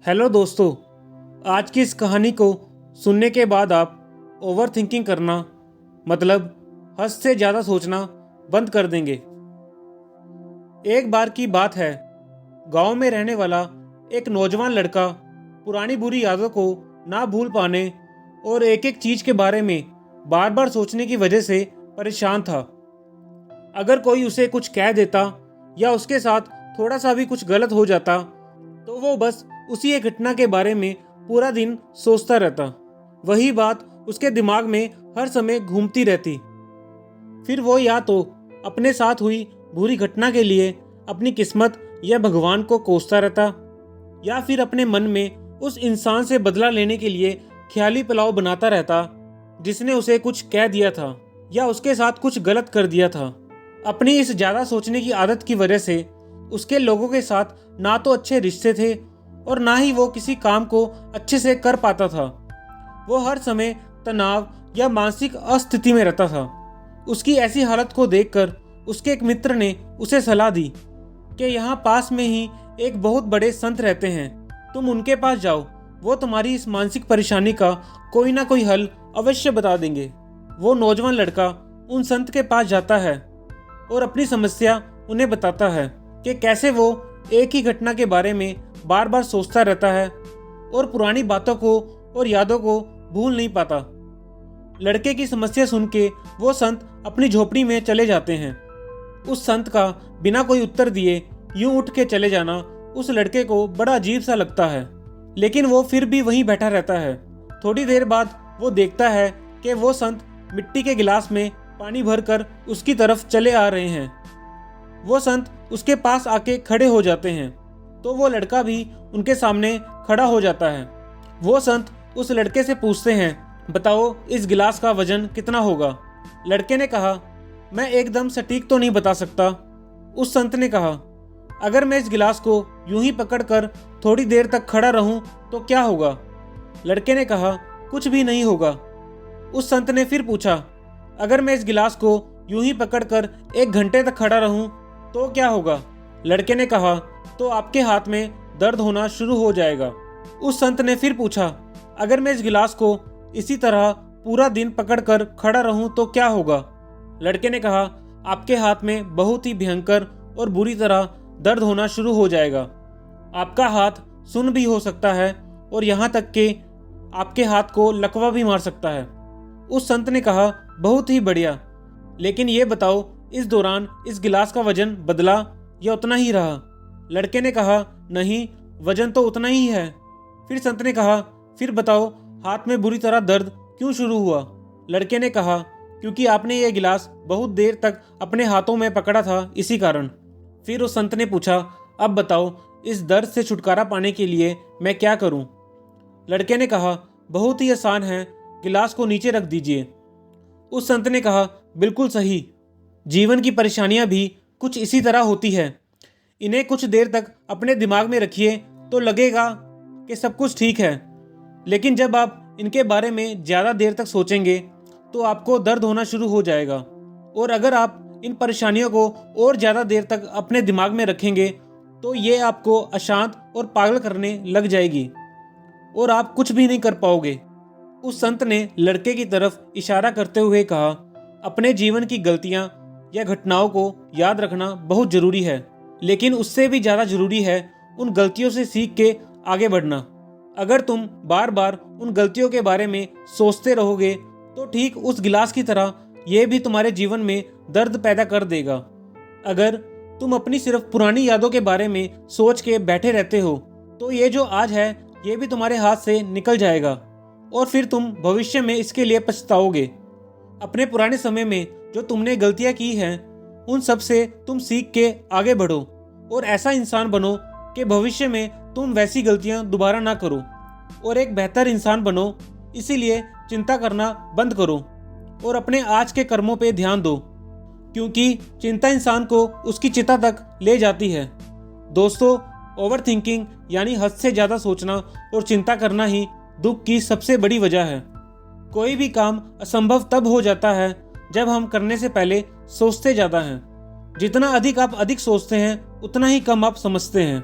Hello दोस्तों, आज की इस कहानी को सुनने के बाद आप ओवर थिंकिंग करना मतलब हद से ज़्यादा सोचना बंद कर देंगे। एक बार की बात है, गांव में रहने वाला एक नौजवान लड़का पुरानी बुरी यादों को ना भूल पाने और एक एक चीज़ के बारे में बार बार सोचने की वजह से परेशान था। अगर कोई उसे कुछ कह देता या उसके साथ थोड़ा सा भी कुछ गलत हो जाता तो वो बस उसी एक घटना के बारे में पूरा दिन सोचता रहता। वही बात उसके दिमाग में हर समय घूमती रहती। फिर वो या तो अपने साथ हुई बुरी घटना के लिए अपनी किस्मत या भगवान को कोसता रहता, या फिर अपने मन में उस इंसान से बदला लेने के लिए ख्याली पुलाव बनाता रहता जिसने उसे कुछ कह दिया था या उसके साथ कुछ गलत कर दिया था। अपनी इस ज़्यादा सोचने की आदत की वजह से उसके लोगों के साथ ना तो अच्छे रिश्ते थे और ना ही वो किसी काम को अच्छे से कर पाता था। वो हर समय तनाव या मानसिक अस्थिति में रहता था। उसकी ऐसी हालत को देखकर उसके एक मित्र ने उसे सलाह दी कि यहाँ पास में ही एक बहुत बड़े संत रहते हैं, तुम उनके पास जाओ, वो तुम्हारी इस मानसिक परेशानी का कोई ना कोई हल अवश्य बता देंगे। वो नौजवान लड़का उन संत के पास जाता है और अपनी समस्या उन्हें बताता है कि कैसे वो एक ही घटना के बारे में बार बार सोचता रहता है और पुरानी बातों को और यादों को भूल नहीं पाता। लड़के की समस्या सुन के वो संत अपनी झोपड़ी में चले जाते हैं। उस संत का बिना कोई उत्तर दिए यूं उठ के चले जाना उस लड़के को बड़ा अजीब सा लगता है, लेकिन वो फिर भी वहीं बैठा रहता है। थोड़ी देर बाद वो देखता है कि वो संत मिट्टी के गिलास में पानी भरकर उसकी तरफ चले आ रहे हैं। वो संत उसके पास आके खड़े हो जाते हैं तो वो लड़का भी उनके सामने खड़ा हो जाता है। वो संत उस लड़के से पूछते हैं, बताओ इस गिलास का वजन कितना होगा? लड़के ने कहा, मैं एकदम सटीक तो नहीं बता सकता। उस संत ने कहा, अगर मैं इस गिलास को यूं ही पकड़कर थोड़ी देर तक खड़ा रहूं तो क्या होगा? लड़के ने कहा, कुछ भी नहीं होगा। उस संत ने फिर पूछा, अगर मैं इस गिलास को यूं ही पकड़कर 1 घंटे तक खड़ा रहूं तो क्या होगा? लड़के ने कहा, तो आपके हाथ में दर्द होना शुरू हो जाएगा। उस संत ने फिर पूछा, अगर मैं इस गिलास को इसी तरह पूरा दिन पकड़कर खड़ा रहूं तो क्या होगा? लड़के ने कहा, आपके हाथ में बहुत ही भयंकर और बुरी तरह दर्द होना शुरू हो जाएगा। आपका हाथ सुन्न भी हो सकता है और यहाँ तक कि आपके हाथ को लकवा भी मार सकता है। उस संत ने कहा, बहुत ही बढ़िया, लेकिन ये बताओ इस दौरान इस गिलास का वजन बदला या उतना ही रहा? लड़के ने कहा, नहीं, वजन तो उतना ही है। फिर संत ने कहा, फिर बताओ हाथ में बुरी तरह दर्द क्यों शुरू हुआ? लड़के ने कहा, क्योंकि आपने ये गिलास बहुत देर तक अपने हाथों में पकड़ा था, इसी कारण। फिर उस संत ने पूछा, अब बताओ इस दर्द से छुटकारा पाने के लिए मैं क्या करूं? लड़के ने कहा, बहुत ही आसान है, गिलास को नीचे रख दीजिए। उस संत ने कहा, बिल्कुल सही, जीवन की परेशानियां भी कुछ इसी तरह होती है। इन्हें कुछ देर तक अपने दिमाग में रखिए तो लगेगा कि सब कुछ ठीक है, लेकिन जब आप इनके बारे में ज़्यादा देर तक सोचेंगे तो आपको दर्द होना शुरू हो जाएगा। और अगर आप इन परेशानियों को और ज़्यादा देर तक अपने दिमाग में रखेंगे तो ये आपको अशांत और पागल करने लग जाएगी और आप कुछ भी नहीं कर पाओगे। उस संत ने लड़के की तरफ इशारा करते हुए कहा, अपने जीवन की गलतियां या घटनाओं को याद रखना बहुत जरूरी है, लेकिन उससे भी ज़्यादा जरूरी है उन गलतियों से सीख के आगे बढ़ना। अगर तुम बार बार उन गलतियों के बारे में सोचते रहोगे तो ठीक उस गिलास की तरह ये भी तुम्हारे जीवन में दर्द पैदा कर देगा। अगर तुम अपनी सिर्फ पुरानी यादों के बारे में सोच के बैठे रहते हो तो ये जो आज है ये भी तुम्हारे हाथ से निकल जाएगा और फिर तुम भविष्य में इसके लिए पछताओगे। अपने पुराने समय में जो तुमने गलतियां की हैं उन सब से तुम सीख के आगे बढ़ो और ऐसा इंसान बनो कि भविष्य में तुम वैसी गलतियां दोबारा ना करो और एक बेहतर इंसान बनो। इसीलिए चिंता करना बंद करो और अपने आज के कर्मों पे ध्यान दो, क्योंकि चिंता इंसान को उसकी चिता तक ले जाती है। दोस्तों, ओवर थिंकिंग यानी हद से ज़्यादा सोचना और चिंता करना ही दुख की सबसे बड़ी वजह है। कोई भी काम असंभव तब हो जाता है जब हम करने से पहले सोचते ज़्यादा हैं। जितना अधिक आप अधिक सोचते हैं उतना ही कम आप समझते हैं।